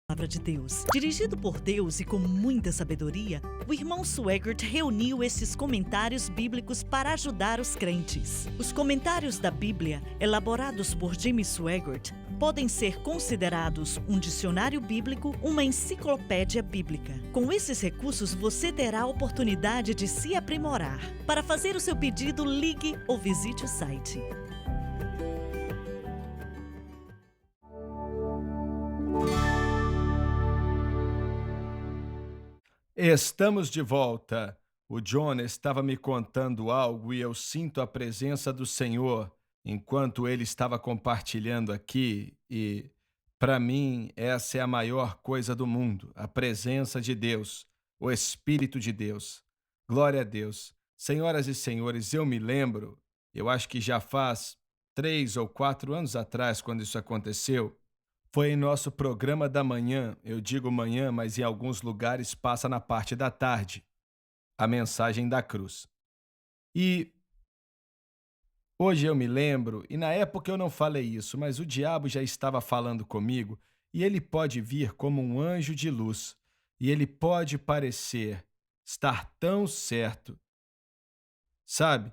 Palavra de Deus. Dirigido por Deus e com muita sabedoria, o irmão Swaggart reuniu esses comentários bíblicos para ajudar os crentes. Os comentários da Bíblia, elaborados por James Swaggart, podem ser considerados um dicionário bíblico, uma enciclopédia bíblica. Com esses recursos, você terá a oportunidade de se aprimorar. Para fazer o seu pedido, ligue ou visite o site. Estamos de volta. O John estava me contando algo e eu sinto a presença do Senhor enquanto ele estava compartilhando aqui e, para mim, essa é a maior coisa do mundo, a presença de Deus, o Espírito de Deus. Glória a Deus. Senhoras e senhores, eu me lembro, eu acho que já faz 3 ou 4 anos atrás, quando isso aconteceu, foi em nosso programa da manhã, eu digo manhã, mas em alguns lugares passa na parte da tarde, a mensagem da cruz. E hoje eu me lembro, e na época eu não falei isso, mas o diabo já estava falando comigo, e ele pode vir como um anjo de luz, e ele pode parecer estar tão certo. Sabe,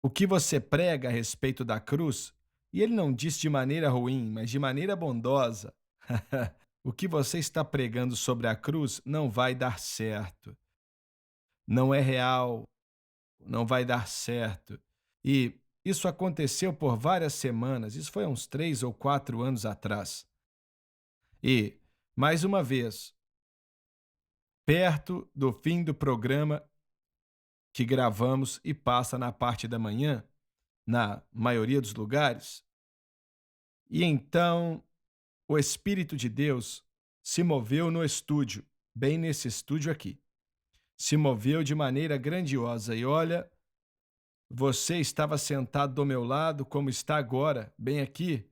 o que você prega a respeito da cruz, e ele não diz de maneira ruim, mas de maneira bondosa. O que você está pregando sobre a cruz não vai dar certo. Não é real, não vai dar certo. E isso aconteceu por várias semanas, isso foi uns 3 ou 4 anos atrás. E, mais uma vez, perto do fim do programa que gravamos e passa na parte da manhã, na maioria dos lugares, e então o Espírito de Deus se moveu no estúdio, bem nesse estúdio aqui. Se moveu de maneira grandiosa e olha, você estava sentado do meu lado, como está agora, bem aqui.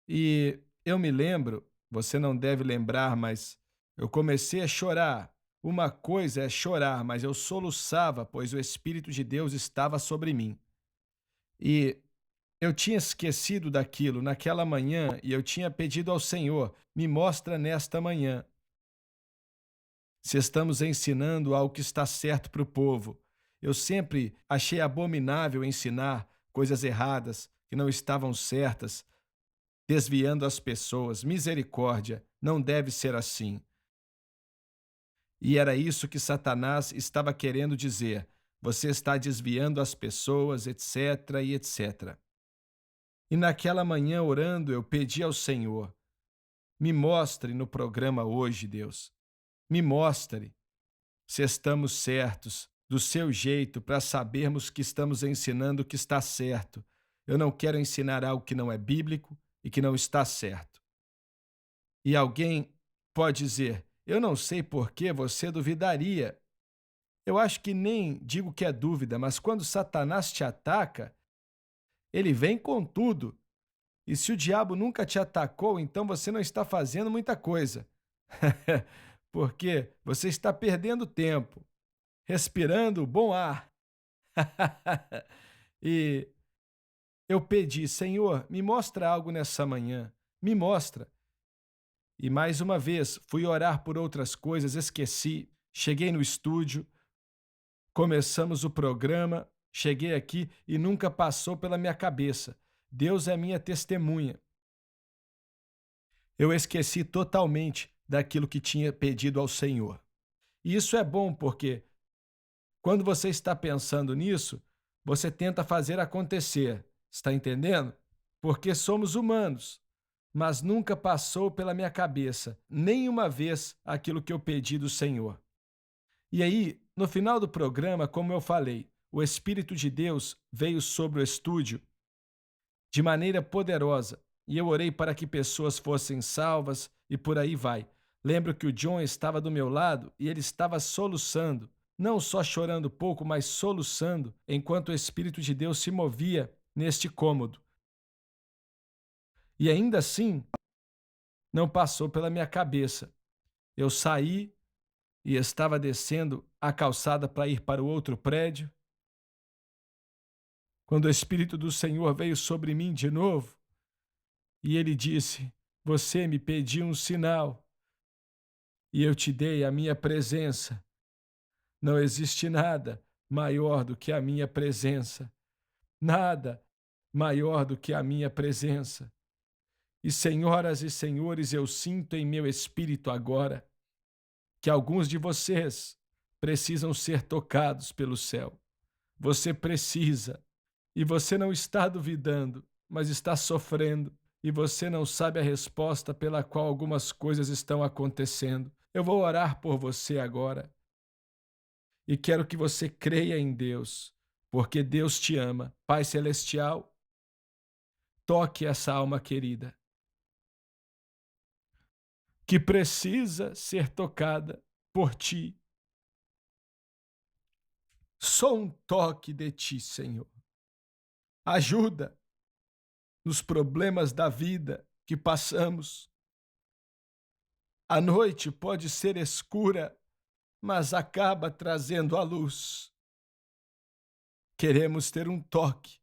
E eu me lembro, você não deve lembrar, mas eu comecei a chorar. Uma coisa é chorar, mas eu soluçava, pois o Espírito de Deus estava sobre mim. E eu tinha esquecido daquilo naquela manhã e eu tinha pedido ao Senhor: me mostra nesta manhã se estamos ensinando algo que está certo para o povo. Eu sempre achei abominável ensinar coisas erradas, que não estavam certas, desviando as pessoas. Misericórdia, não deve ser assim. E era isso que Satanás estava querendo dizer. Você está desviando as pessoas, etc. e etc. E naquela manhã, orando, eu pedi ao Senhor: me mostre no programa hoje, Deus. Me mostre se estamos certos, do seu jeito, para sabermos que estamos ensinando o que está certo. Eu não quero ensinar algo que não é bíblico e que não está certo. E alguém pode dizer: eu não sei por que você duvidaria. Eu acho que nem digo que é dúvida, mas quando Satanás te ataca, ele vem com tudo. E se o diabo nunca te atacou, então você não está fazendo muita coisa. Porque você está perdendo tempo, respirando bom ar. E eu pedi: Senhor, me mostra algo nessa manhã, me mostra. E mais uma vez, fui orar por outras coisas, esqueci, cheguei no estúdio, começamos o programa, cheguei aqui e nunca passou pela minha cabeça. Deus é minha testemunha. Eu esqueci totalmente daquilo que tinha pedido ao Senhor. E isso é bom porque, quando você está pensando nisso, você tenta fazer acontecer. Está entendendo? Porque somos humanos. Mas nunca passou pela minha cabeça, nenhuma vez, aquilo que eu pedi do Senhor. E aí, no final do programa, como eu falei, o Espírito de Deus veio sobre o estúdio de maneira poderosa, e eu orei para que pessoas fossem salvas e por aí vai. Lembro que o John estava do meu lado e ele estava soluçando, não só chorando pouco, mas soluçando, enquanto o Espírito de Deus se movia neste cômodo. E ainda assim, não passou pela minha cabeça. Eu saí e estava descendo a calçada para ir para o outro prédio, quando o Espírito do Senhor veio sobre mim de novo, e ele disse: Você me pediu um sinal e eu te dei a minha presença. Não existe nada maior do que a minha presença. Nada maior do que a minha presença. E, senhoras e senhores, eu sinto em meu espírito agora que alguns de vocês precisam ser tocados pelo céu. Você precisa, e você não está duvidando, mas está sofrendo, e você não sabe a resposta pela qual algumas coisas estão acontecendo. Eu vou orar por você agora e quero que você creia em Deus, porque Deus te ama. Pai Celestial, toque essa alma querida que precisa ser tocada por ti. Só um toque de ti, Senhor. Ajuda nos problemas da vida que passamos. A noite pode ser escura, mas acaba trazendo a luz. Queremos ter um toque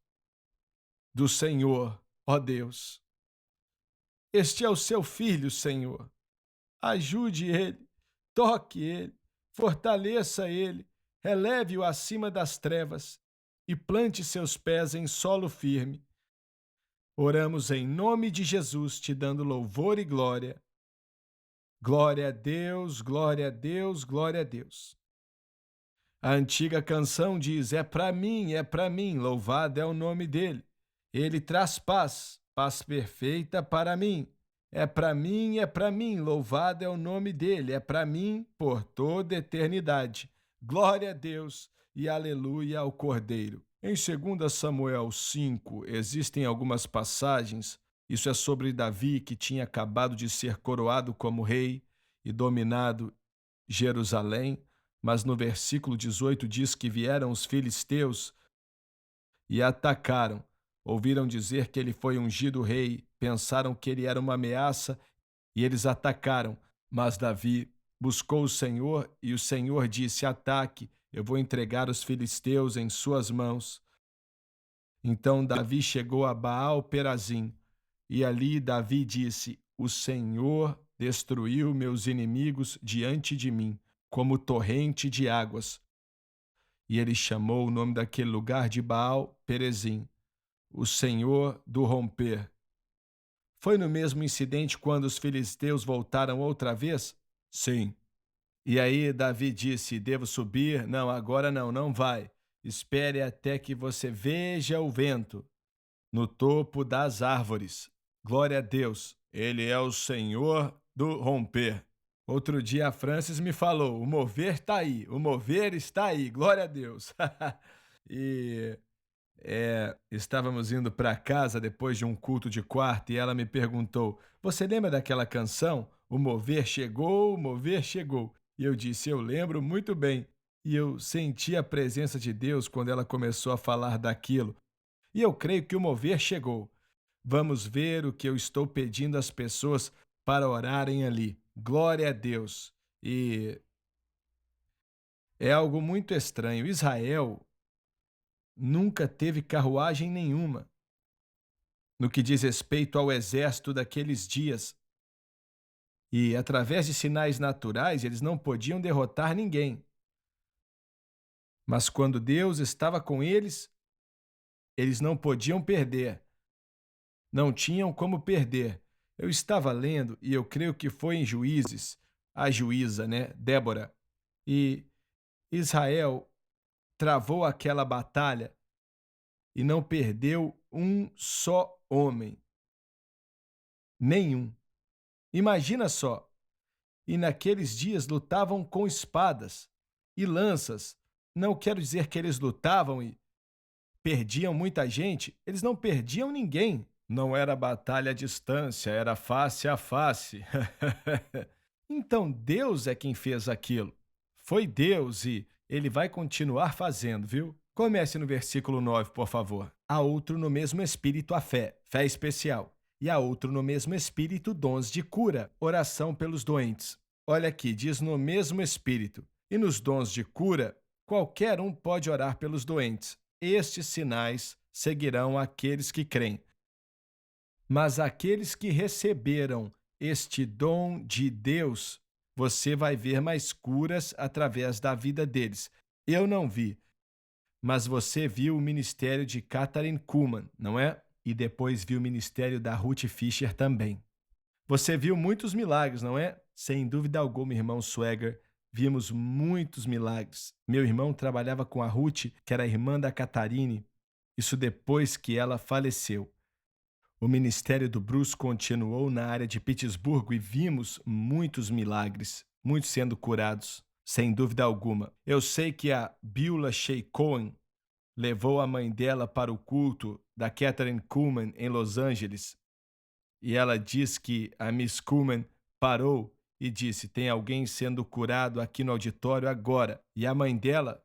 do Senhor, ó Deus. Este é o seu filho, Senhor. Ajude ele, toque ele, fortaleça ele, eleve-o acima das trevas e plante seus pés em solo firme. Oramos em nome de Jesus, te dando louvor e glória. Glória a Deus, glória a Deus, glória a Deus. A antiga canção diz: é para mim, louvado é o nome dele. Ele traz paz, paz perfeita para mim. É para mim, louvado é o nome dele. É para mim por toda eternidade. Glória a Deus e aleluia ao Cordeiro. Em 2 Samuel 5, existem algumas passagens. Isso é sobre Davi, que tinha acabado de ser coroado como rei e dominado Jerusalém. Mas no versículo 18 diz que vieram os filisteus e atacaram. Ouviram dizer que ele foi ungido rei, pensaram que ele era uma ameaça e eles atacaram. Mas Davi buscou o Senhor e o Senhor disse: ataque, eu vou entregar os filisteus em suas mãos. Então Davi chegou a Baal-Perazim e ali Davi disse: o Senhor destruiu meus inimigos diante de mim, como torrente de águas. E ele chamou o nome daquele lugar de Baal-Perazim, o Senhor do romper. Foi no mesmo incidente quando os filisteus voltaram outra vez? Sim. E aí Davi disse: devo subir? Não, agora não, não vai. Espere até que você veja o vento no topo das árvores. Glória a Deus, ele é o Senhor do romper. Outro dia a Francis me falou: o mover está aí, o mover está aí, glória a Deus. E estávamos indo para casa depois de um culto de quarta e ela me perguntou: você lembra daquela canção? O mover chegou, o mover chegou. E eu disse: eu lembro muito bem. E eu senti a presença de Deus quando ela começou a falar daquilo. E eu creio que o mover chegou. Vamos ver o que eu estou pedindo às pessoas para orarem ali. Glória a Deus. E é algo muito estranho. Israel nunca teve carruagem nenhuma no que diz respeito ao exército daqueles dias. E, através de sinais naturais, eles não podiam derrotar ninguém. Mas quando Deus estava com eles, eles não podiam perder. Não tinham como perder. Eu estava lendo, e eu creio que foi em Juízes, a juíza, Débora. E Israel travou aquela batalha e não perdeu um só homem. Nenhum. Imagina só. E naqueles dias lutavam com espadas e lanças. Não quero dizer que eles lutavam e perdiam muita gente. Eles não perdiam ninguém. Não era batalha à distância, era face a face. Então Deus é quem fez aquilo. Foi Deus e ele vai continuar fazendo, viu? Comece no versículo 9, por favor. Há outro no mesmo espírito a fé, fé especial. E há outro no mesmo espírito dons de cura, oração pelos doentes. Olha aqui, diz no mesmo espírito. E nos dons de cura, qualquer um pode orar pelos doentes. Estes sinais seguirão aqueles que creem. Mas aqueles que receberam este dom de Deus, você vai ver mais curas através da vida deles. Eu não vi, mas você viu o ministério de Kathryn Kuhlman, não é? E depois viu o ministério da Ruth Fisher também. Você viu muitos milagres, não é? Sem dúvida alguma, irmão Swagger, vimos muitos milagres. Meu irmão trabalhava com a Ruth, que era irmã da Catarine, isso depois que ela faleceu. O ministério do Bruce continuou na área de Pittsburgh e vimos muitos milagres, muitos sendo curados, sem dúvida alguma. Eu sei que a Beulah Shea Cohen levou a mãe dela para o culto da Kathryn Kuhlman em Los Angeles. E ela diz que a Miss Kuhlman parou e disse: tem alguém sendo curado aqui no auditório agora. E a mãe dela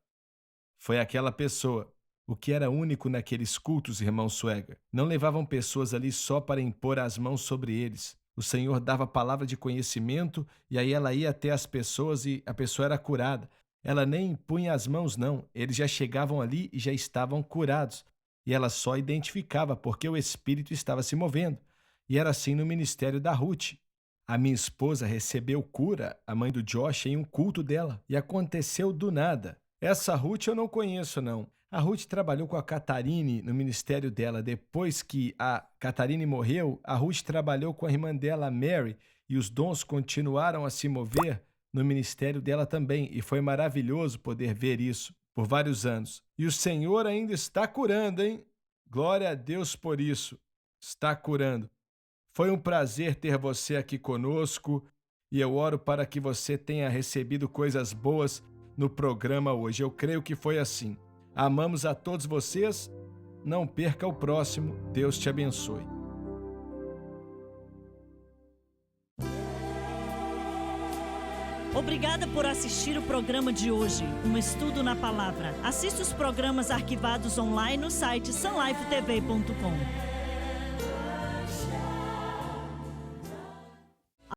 foi aquela pessoa. O que era único naqueles cultos, irmão Swagger, não levavam pessoas ali só para impor as mãos sobre eles. O Senhor dava palavra de conhecimento e aí ela ia até as pessoas e a pessoa era curada. Ela nem impunha as mãos, não. Eles já chegavam ali e já estavam curados. E ela só identificava porque o Espírito estava se movendo. E era assim no ministério da Ruth. A minha esposa recebeu cura, a mãe do Josh, em um culto dela. E aconteceu do nada. Essa Ruth eu não conheço, não. A Ruth trabalhou com a Catarine no ministério dela. Depois que a Catarine morreu, a Ruth trabalhou com a irmã dela, a Mary, e os dons continuaram a se mover no ministério dela também. E foi maravilhoso poder ver isso por vários anos. E o Senhor ainda está curando, hein? Glória a Deus por isso. Está curando. Foi um prazer ter você aqui conosco e eu oro para que você tenha recebido coisas boas no programa hoje. Eu creio que foi assim. Amamos a todos vocês. Não perca o próximo. Deus te abençoe. Obrigada por assistir o programa de hoje, um estudo na palavra. Assista os programas arquivados online no site sunlifetv.com.